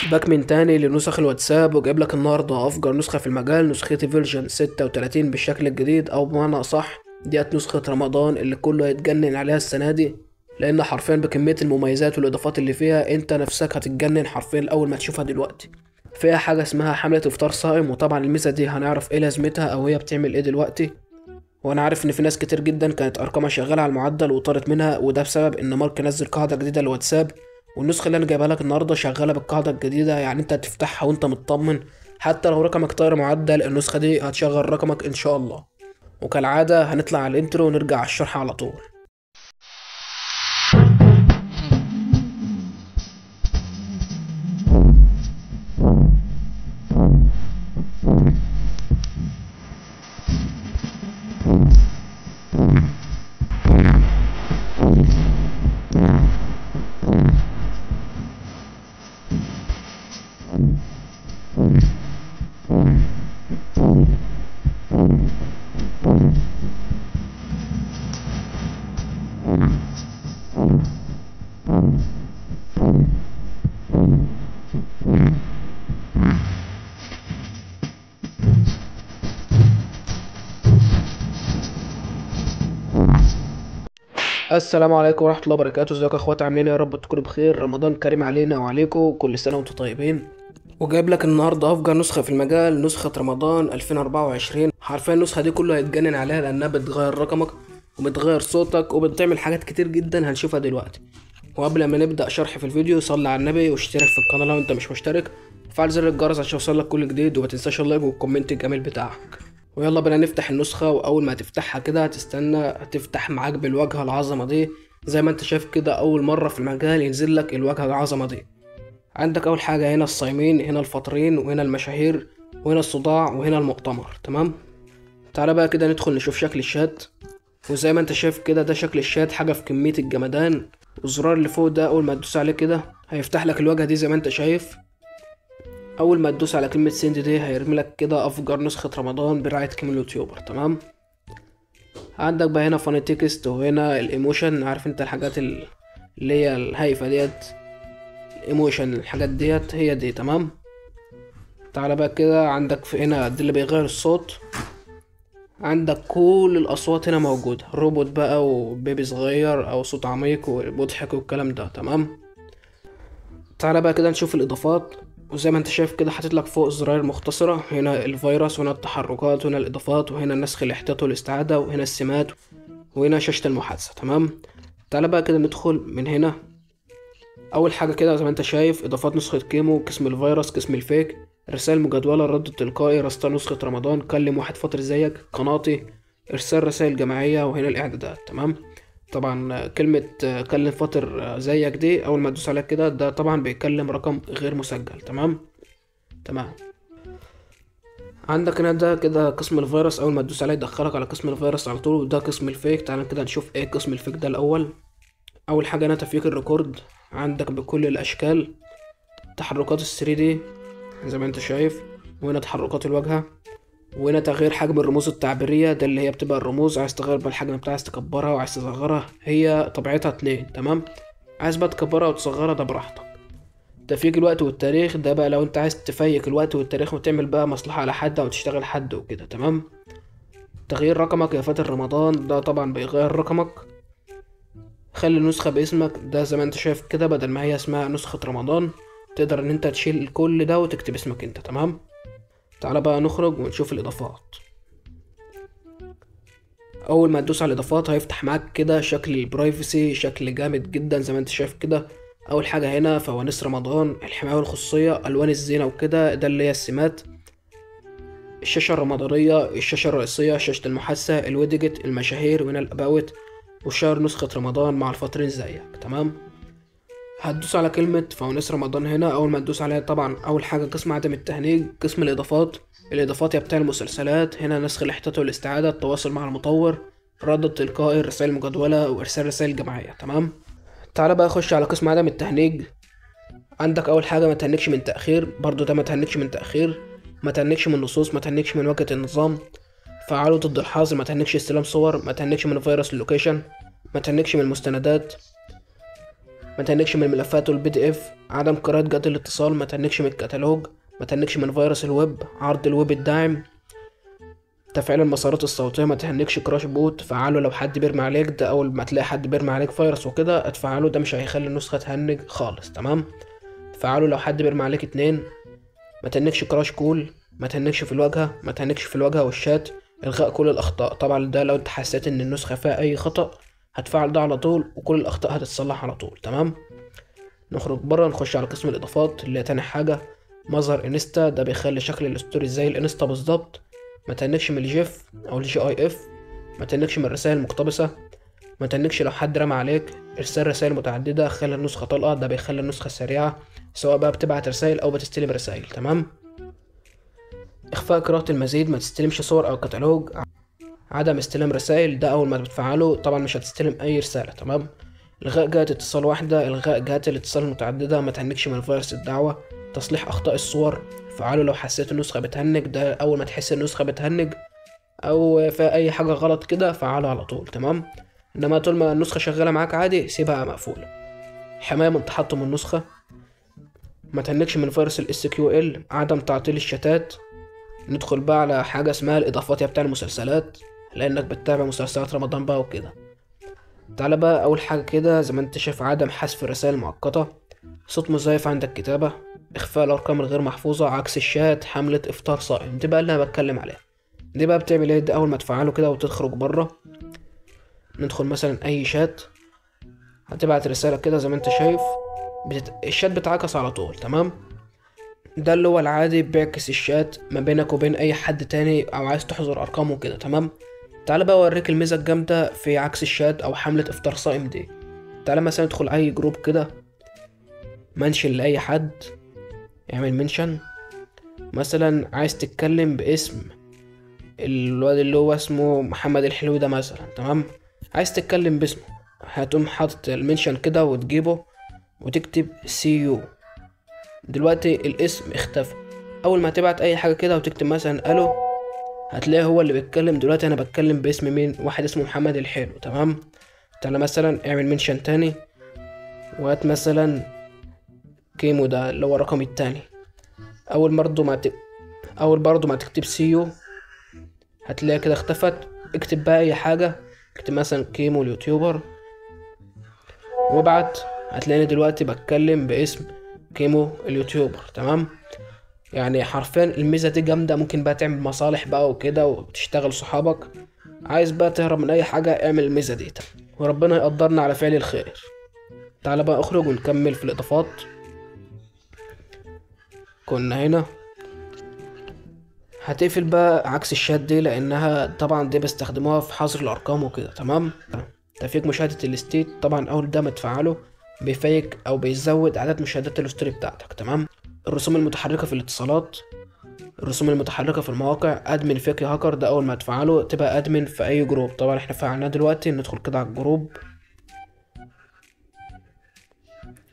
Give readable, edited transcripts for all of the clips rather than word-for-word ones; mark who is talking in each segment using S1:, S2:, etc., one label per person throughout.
S1: باك من تاني لنسخ الواتساب، وجايب لك النهارده افجر نسخه في المجال، نسختي فيرجن 36 بالشكل الجديد، او بمعنى اصح ديت نسخه رمضان اللي كله هيتجنن عليها السنه دي، لان حرفيا بكميه المميزات والاضافات اللي فيها انت نفسك هتتجنن حرفيا اول ما تشوفها دلوقتي. فيها حاجه اسمها حمله افطار صائم، وطبعا الميزه دي هنعرف ايه لازمتها او هي بتعمل ايه دلوقتي. وانا عارف ان في ناس كتير جدا كانت ارقامها شغاله على المعدل وطارت منها، وده بسبب ان مارك نزل قاعده جديده للواتساب، والنسخه اللي انا جايبها لك النهارده شغاله بالقاعده الجديده، يعني انت هتفتحها وانت مطمن. حتى لو رقمك طاير معدل النسخه دي هتشغل رقمك ان شاء الله. وكالعاده هنطلع على الانترو ونرجع على الشرح على طول. السلام عليكم ورحمه الله وبركاته. ازيكم يا اخواتي؟ عاملين ايه؟ يا رب تكونوا بخير. رمضان كريم علينا وعليكم، كل سنه وانتم طيبين. وجايب لك النهارده افجر نسخه في المجال، نسخه رمضان 2024. حرفيا النسخه دي كله هيتجنن عليها لانها بتغير رقمك وبتغير صوتك وبتعمل حاجات كتير جدا هنشوفها دلوقتي. وقبل ما نبدا شرح في الفيديو، صلي على النبي واشترك في القناه لو انت مش مشترك، وفعل زر الجرس عشان يوصلك كل جديد، وما تنساش اللايك والكومنت الجميل بتاعك. ويلا بينا نفتح النسخه. واول ما تفتحها كده هتستنى هتفتح معاك بالواجهه العظمه دي، زي ما انت شايف كده. اول مره في المجال ينزل لك الواجهه العظمه دي. عندك اول حاجه هنا الصايمين، هنا الفاطرين، وهنا المشاهير، وهنا الصداع، وهنا المؤتمر. تمام. تعالى بقى كده ندخل نشوف شكل الشات. وزي ما انت شايف كده ده شكل الشات، حاجه في كميه الجمدان. والزرار اللي فوق ده اول ما تدوس عليه كده هيفتح لك الواجهه دي زي ما انت شايف. اول ما تدوس على كلمه سند دي هيرمي لك كده افجر نسخه رمضان برعايه كيمو اليوتيوبر. تمام. عندك بقى هنا فاني تكست، وهنا الايموشن. عارف انت الحاجات اللي هي الهايفه ديت، الايموشن، الحاجات ديت هي دي. تمام. تعالى بقى كده عندك في هنا دي اللي بيغير الصوت. عندك كل الاصوات هنا موجوده، روبوت بقى وبيبي صغير او صوت عميق ومضحك والكلام ده. تمام. تعالى بقى كده نشوف الاضافات. وزي ما انت شايف كده حاطط لك فوق الزراير مختصره، هنا الفيروس، وهنا التحركات، وهنا الاضافات، وهنا النسخ الاحتياطي والاستعاده، وهنا السمات، وهنا شاشه المحادثه. تمام. تعالى بقى كده ندخل من هنا. اول حاجه كده زي ما انت شايف اضافات نسخه كيمو، قسم الفيروس، قسم الفيك، رسائل مجدوله، الرد التلقائي، رصد نسخه رمضان، كلم واحد فاطر زيك، قناتي، ارسال رسائل جماعيه، وهنا الاعدادات. تمام. طبعا كلمه كلم فاطر زيك دي اول ما تدوس عليها كده ده طبعا بيتكلم رقم غير مسجل. تمام. تمام. عندك هنا ده كده قسم الفيروس، اول ما تدوس عليه يدخلك على قسم الفيروس على طول. وده قسم الفيك. تعال كده نشوف ايه قسم الفيك ده الاول. اول حاجه هنا تفكيك الريكورد، عندك بكل الاشكال، تحركات الثري دي زي ما انت شايف، وهنا تحركات الواجهه، وهنا تغيير حجم الرموز التعبيريه، ده اللي هي بتبقى الرموز عايز تغير بقى الحجم بتاعها، عايز تكبرها وعايز تصغرها، هي طبيعتها 2. تمام. عايز بقى تكبرها وتصغرها ده براحتك. تفيك الوقت والتاريخ، ده بقى لو انت عايز تفيك الوقت والتاريخ وتعمل بقى مصلحه على حد او تشتغل حد وكده. تمام. تغيير رقمك يا فاتر رمضان، ده طبعا بيغير رقمك. خلي النسخة باسمك، ده زي ما انت شايف كده بدل ما هي اسمها نسخة رمضان تقدر ان انت تشيل كل ده وتكتب اسمك انت. تمام. تعالى بقى نخرج ونشوف الاضافات. اول ما تدوس على الاضافات هيفتح معاك كده شكل البرايفسي، شكل جامد جدا زي ما انت شايف كده. اول حاجة هنا فوانيس رمضان، الحماية والخصوصية، الوان الزينة وكده، ده اللي هي السمات، الشاشة الرمضانية، الشاشة الرئيسية، شاشة المحادثة، الويدجت، المشاهير، وهنا الاباوت، وشهر نسخة رمضان مع الفاطرين زيك. تمام. هتدوس على كلمة فوانيس رمضان هنا. أول ما تدوس عليها طبعا أول حاجة قسم عدم التهنيج، قسم الإضافات، الإضافات يا بتاع المسلسلات، هنا نسخ الاحتياطي والاستعادة، التواصل مع المطور، الرد التلقائي، الرسائل المجدولة، وإرسال رسائل جماعية. تمام. تعالى بقى خش على قسم عدم التهنيج. عندك أول حاجة ما تهنكش من تأخير، برضو ده ما تهنكش من تأخير، ما تهنكش من نصوص، ما تهنكش من واجهة النظام، فعاله ضد الحظر، ما تهنكش استلام صور، ما تهنكش من فيروس اللوكيشن، ما تهنكش من المستندات، ما تهنكش من الملفات والبي دي اف، عدم قراءة جهات الاتصال، ما تهنكش من الكتالوج، ما تهنكش من فيروس الويب، عرض الويب الداعم، تفعيل المسارات الصوتية، ما تهنكش كراش بوت، فعله لو حد بيرمي عليك، ده اول ما تلاقي حد بيرمي عليك فيروس وكده اتفعله، ده مش هيخلي النسخة تهنج خالص. تمام. فعله لو حد بيرمي عليك 2. ما تهنكش كراش كول، ما تهنكش في الواجهة، ما تهنكش في الواجهة والشات، الغاء كل الاخطاء. طبعا ده لو انت حسيت ان النسخة فيها اي خطأ هتفعل ده على طول وكل الاخطاء هتتصلح على طول. تمام. نخرج بره، نخش على قسم الاضافات اللي هي تاني حاجة، مظهر انستا، ده بيخلي شكل الستوري زي الانستا بالظبط. ما تهنكش من الجيف او الجي اي اف، ما تهنكش من الرسائل المقتبسة، ما تهنكش لو حد رمى عليك، ارسال رسائل متعددة، خلي النسخة طلقة، ده بيخلي النسخة سريعة سواء بقى بتبعت رسائل او بتستلم رسائل. تمام. اخفاء قراءة المزيد، ما تستلمش صور او كتالوج، عدم استلام رسائل، ده اول ما بتفعله طبعا مش هتستلم اي رسالة. تمام. الغاء جهة اتصال واحدة، الغاء جهات الاتصال المتعددة، ما تهنكش من فيروس الدعوة، تصليح اخطاء الصور، فعله لو حسيت النسخة بتهنج، ده اول ما تحس النسخة بتهنج او فيها اي حاجة غلط كده فعله على طول. تمام. انما طول ما النسخة شغالة معاك عادي سيبها مقفولة. حماية من تحطم النسخة، ما تهنكش من فيروس ال SQL، عدم تعطيل الشتات. ندخل بقى على حاجة اسمها الإضافات بتاع المسلسلات، لأنك بتتابع مسلسلات رمضان بقى وكده. تعالى بقى أول حاجة كده زي ما انت شايف، عدم حذف الرسائل المؤقتة، صوت مزيف عند الكتابة، إخفاء الأرقام الغير محفوظة، عكس الشات، حملة إفطار صائم، دي بقى اللي أنا بتكلم عليها. دي بقى بتعمل ايه؟ ده أول ما تفعله كده وتخرج بره، ندخل مثلا أي شات، هتبعت رسالة كده زي ما انت شايف، الشات بتعكس على طول. تمام. ده اللي هو العادي، بيعكس الشات ما بينك وبين اي حد تاني او عايز تحظر ارقامه كده. تمام. تعال بقى اوريك الميزه الجامده في عكس الشات او حمله افطار صائم دي. تعال مثلا ادخل اي جروب كده، منشن لاي حد، اعمل منشن، مثلا عايز تتكلم باسم الواد اللي هو اسمه محمد الحلوي ده مثلا. تمام. عايز تتكلم باسمه، هتقوم حاطط المنشن كده وتجيبه وتكتب سي يو. دلوقتي الاسم اختفى، اول ما تبعت اي حاجه كده وتكتب مثلا الو، هتلاقي هو اللي بيتكلم. دلوقتي انا بتكلم باسم مين؟ واحد اسمه محمد الحلو. تمام. تعالى مثلا اعمل منشن تاني وهات مثلا كيمو ده اللي هو الرقم التاني، اول برضو ما تكتب سيو هتلاقي كده اختفت. اكتب بقى اي حاجه، اكتب مثلا كيمو اليوتيوبر وابعت، هتلاقيني دلوقتي بتكلم باسم كيمو اليوتيوبر. تمام. يعني حرفيا الميزة دي جامدة، ممكن بقى تعمل مصالح بقى وكده وتشتغل صحابك، عايز بقى تهرب من اي حاجة اعمل الميزة دي، وربنا يقدرنا على فعل الخير. تعالى بقى اخرج ونكمل في الاضافات. كنا هنا، هتقفل بقى عكس الشات دي لانها طبعا دي بستخدموها في حظر الارقام وكده. تمام. تفيك مشاهدة الستيت، طبعا اول ده متفعله بيفيك او بيزود عدد مشاهدات الستوري بتاعتك. تمام. الرسوم المتحركة في الاتصالات، الرسوم المتحركة في المواقع، ادمن فيك هاكر، ده اول ما تفعله تبقى ادمن في اي جروب. طبعا احنا فعلناه دلوقتي، ندخل كده على الجروب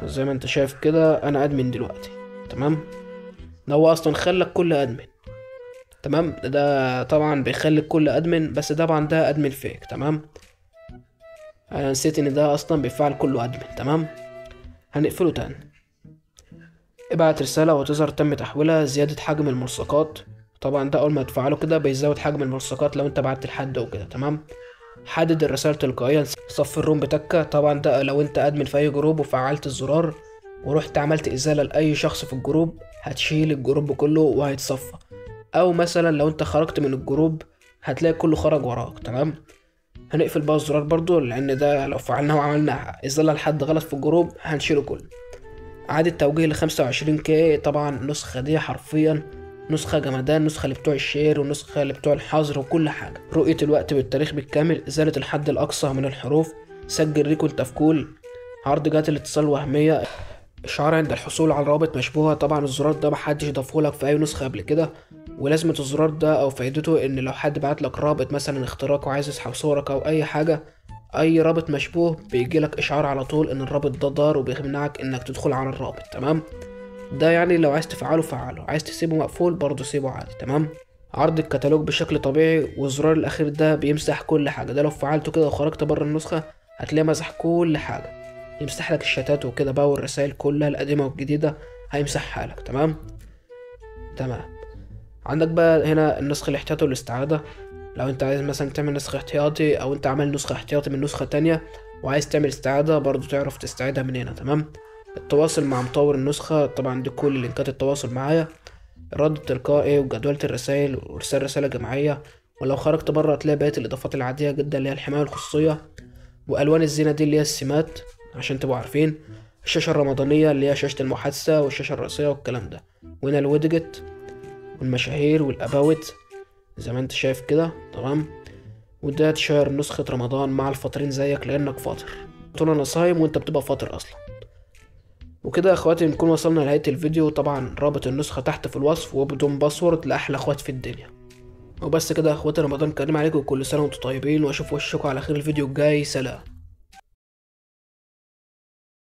S1: زي ما انت شايف كده انا ادمن دلوقتي. تمام. ده هو اصلا خلك كل ادمن. تمام. ده طبعا بيخلي كل ادمن، بس طبعا ده ادمن فيك. تمام. انا نسيت ان ده اصلا بيفعل كله ادمن. تمام. هنقفله تاني. ابعت رسالة وتظهر تم تحويلها، زيادة حجم الملصقات، طبعا ده اول ما تفعله كده بيزود حجم الملصقات لو انت بعت لحد وكده. تمام. حدد الرسائل تلقائيا، صف الروم بتكة، طبعا ده لو انت ادمن في اي جروب وفعلت الزرار ورحت عملت ازالة لاي شخص في الجروب هتشيل الجروب كله وهيتصفى، او مثلا لو انت خرجت من الجروب هتلاقي كله خرج وراك. تمام. هنقفل بقى الزرار برضو لان ده لو فعلناه وعملنا ازالة لحد غلط في الجروب هنشيله كله. إعادة توجيه ل25K، طبعا النسخة دي حرفيا نسخة جمدان، نسخة اللي بتوع الشير ونسخة اللي بتوع الحظر وكل حاجة. رؤية الوقت بالتاريخ بالكامل، إزالة الحد الأقصى من الحروف، سجل ريكون تفكول، عرض جهات الاتصال الوهمية، إشعار عند الحصول على روابط مشبوهة. طبعا الزرار ده محدش ضافهولك في أي نسخة قبل كده، ولازمة الزرار ده أو فايدته إن لو حد بعتلك رابط مثلا اختراق وعايز يسحب صورك أو أي حاجة، اي رابط مشبوه بيجيلك اشعار على طول ان الرابط ده ضار وبيمنعك انك تدخل على الرابط. تمام. ده يعني لو عايز تفعله فعله، عايز تسيبه مقفول برضه سيبه عادي. تمام. عرض الكتالوج بشكل طبيعي، والزرار الاخير ده بيمسح كل حاجه، ده لو فعلته كده وخرجت بره النسخه هتلاقيه مسح كل حاجه. يمسح لك الشتات وكده بقى، والرسائل كلها القديمة والجديدة هيمسحها لك. تمام. عندك بقى هنا النسخ الاحتياطي والاستعادة. لو انت عايز مثلا تعمل نسخ احتياطي، او انت عامل نسخة احتياطي من نسخة تانية وعايز تعمل استعادة، برضو تعرف تستعيدها من هنا. تمام. التواصل مع مطور النسخة، طبعا دي كل لينكات التواصل معايا. الرد التلقائي، وجدولة الرسائل، وارسال رسالة جماعية. ولو خرجت بره هتلاقي بقية الاضافات العادية جدا اللي هي الحماية والخصوصية، والوان الزينة دي اللي هي السمات عشان تبقوا عارفين. الشاشة الرمضانية اللي هي شاشة المحادثة والشاشة الرئيسية والكلام ده. وهنا الويدجت والمشاهير والاباوت زي ما انت شايف كده. تمام. وده تشير نسخة رمضان مع الفاطرين زيك لانك فاطر، طول انا صايم وانت بتبقى فاطر اصلا. وكده يا اخواتي نكون وصلنا لنهاية الفيديو. طبعا رابط النسخة تحت في الوصف، وبدون باسورد لأحلى اخوات في الدنيا. وبس كده يا اخواتي، رمضان كريم عليكم وكل سنة وانتم طيبين، واشوف وشكم على خير الفيديو الجاي. سلام.